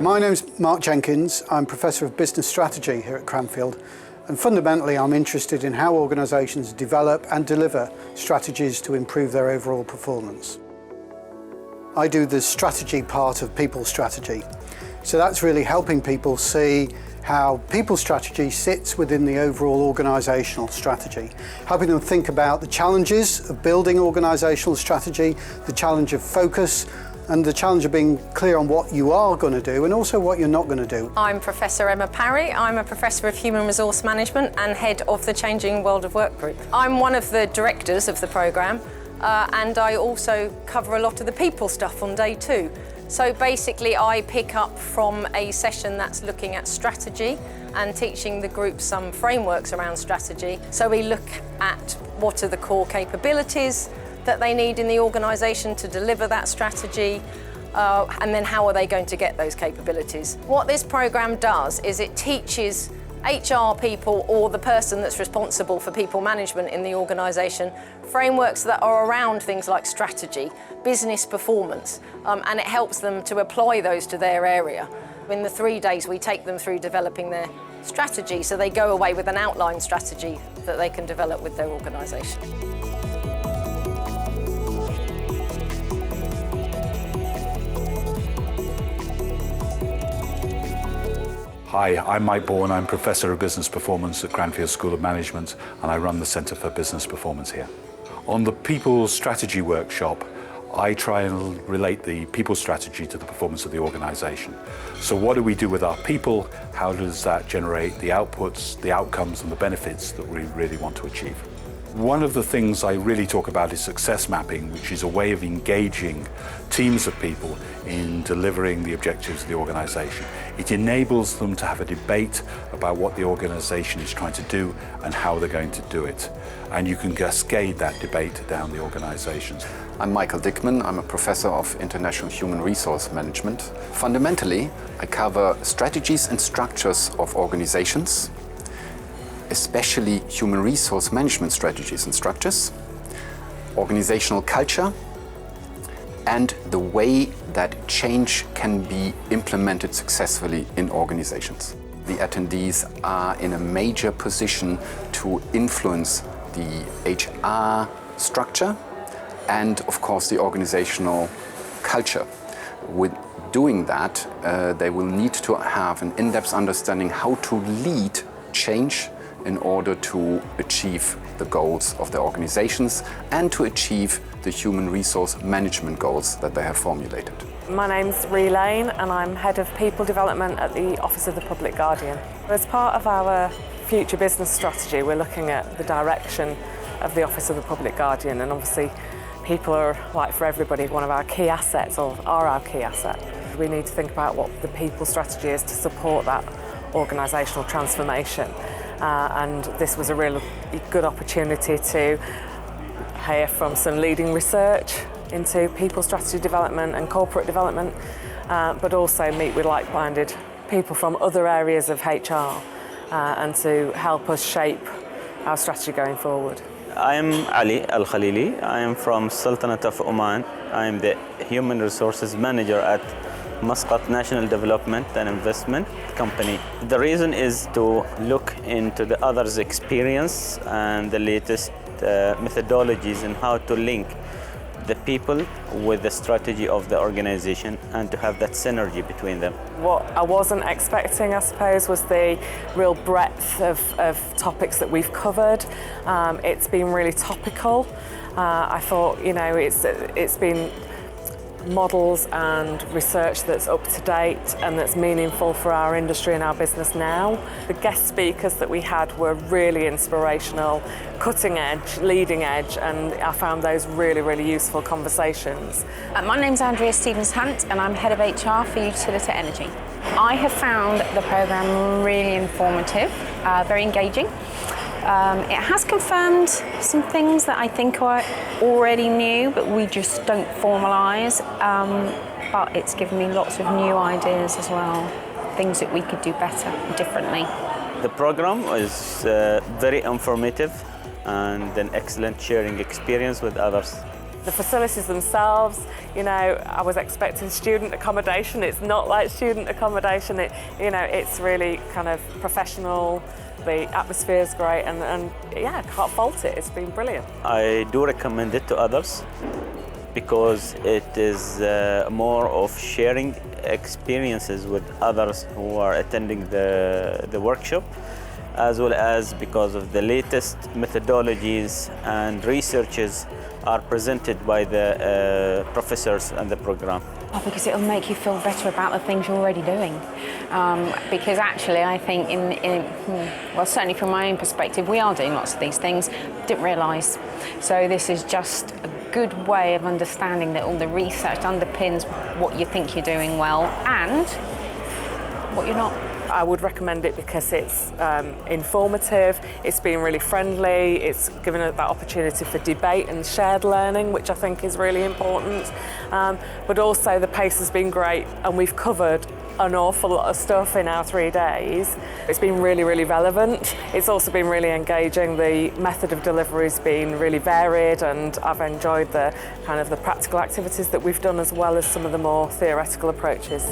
My name's Mark Jenkins. I'm Professor of Business Strategy here at Cranfield, and fundamentally I'm interested in how organisations develop and deliver strategies to improve their overall performance. I do the strategy part of people strategy, so that's really helping people see how people strategy sits within the overall organisational strategy, helping them think about the challenges of building organisational strategy, the challenge of focus, and the challenge of being clear on what you are going to do and also what you're not going to do. I'm Professor Emma Parry. I'm a Professor of Human Resource Management and Head of the Changing World of Work Group. I'm one of the directors of the programme and I also cover a lot of the people stuff on day 2. So basically I pick up from a session that's looking at strategy and teaching the group some frameworks around strategy. So we look at what are the core capabilities that they need in the organisation to deliver that strategy, and then how are they going to get those capabilities. What this programme does is it teaches HR people or the person that's responsible for people management in the organisation frameworks that are around things like strategy, business performance, and it helps them to apply those to their area. In the 3 days we take them through developing their strategy, so they go away with an outline strategy that they can develop with their organisation. Hi, I'm Mike Bourne. I'm Professor of Business Performance at Cranfield School of Management, and I run the Centre for Business Performance here. On the People Strategy workshop, I try and relate the people strategy to the performance of the organisation. So what do we do with our people? How does that generate the outputs, the outcomes and the benefits that we really want to achieve? One of the things I really talk about is success mapping, which is a way of engaging teams of people in delivering the objectives of the organisation. It enables them to have a debate about what the organisation is trying to do and how they're going to do it. And you can cascade that debate down the organisations. I'm Michael Dickman. I'm a Professor of International Human Resource Management. Fundamentally, I cover strategies and structures of organisations, especially human resource management strategies and structures, organizational culture, and the way that change can be implemented successfully in organizations. The attendees are in a major position to influence the HR structure and, of course, the organizational culture. With doing that, they will need to have an in-depth understanding how to lead change in order to achieve the goals of their organizations and to achieve the human resource management goals that they have formulated. My name's Ree Lane and I'm Head of People Development at the Office of the Public Guardian. As part of our future business strategy, we're looking at the direction of the Office of the Public Guardian, and obviously people are, like for everybody, one of our key assets, or are our key asset. We need to think about what the people strategy is to support that organisational transformation. And this was a really good opportunity to hear from some leading research into people strategy development and corporate development, but also meet with like-minded people from other areas of HR and to help us shape our strategy going forward. I'm Ali Al-Khalili. I am from Sultanate of Oman. I am the Human Resources Manager at Muscat National Development and Investment Company. The reason is to look into the others' experience and the latest methodologies and how to link the people with the strategy of the organization and to have that synergy between them. What I wasn't expecting, I suppose, was the real breadth of topics that we've covered. It's been really topical. I thought, it's been models and research that's up to date and that's meaningful for our industry and our business now. The guest speakers that we had were really inspirational, cutting edge, leading edge, and I found those really, really useful conversations. My name's Andrea Stevens-Hunt and I'm Head of HR for Utilita Energy. I have found the programme really informative, very engaging. It has confirmed some things that I think are already new, but we just don't formalise. But it's given me lots of new ideas as well, things that we could do better, differently. The program is very informative and an excellent sharing experience with others. The facilities themselves, you know, I was expecting student accommodation. It's not like student accommodation. It's really kind of professional. The atmosphere's great, and yeah, can't fault it. It's been brilliant. I do recommend it to others because it is more of sharing experiences with others who are attending the workshop, as well as because of the latest methodologies and researches are presented by the professors and the program. Oh, because it'll make you feel better about the things you're already doing. Because actually, I think, well, certainly from my own perspective, we are doing lots of these things, didn't realise. So this is just a good way of understanding that all the research underpins what you think you're doing well and what you're not. I would recommend it because it's informative, it's been really friendly, it's given us that opportunity for debate and shared learning, which I think is really important. But also the pace has been great, and we've covered an awful lot of stuff in our 3 days. It's been really, really relevant. It's also been really engaging. The method of delivery has been really varied, and I've enjoyed the kind of the practical activities that we've done as well as some of the more theoretical approaches.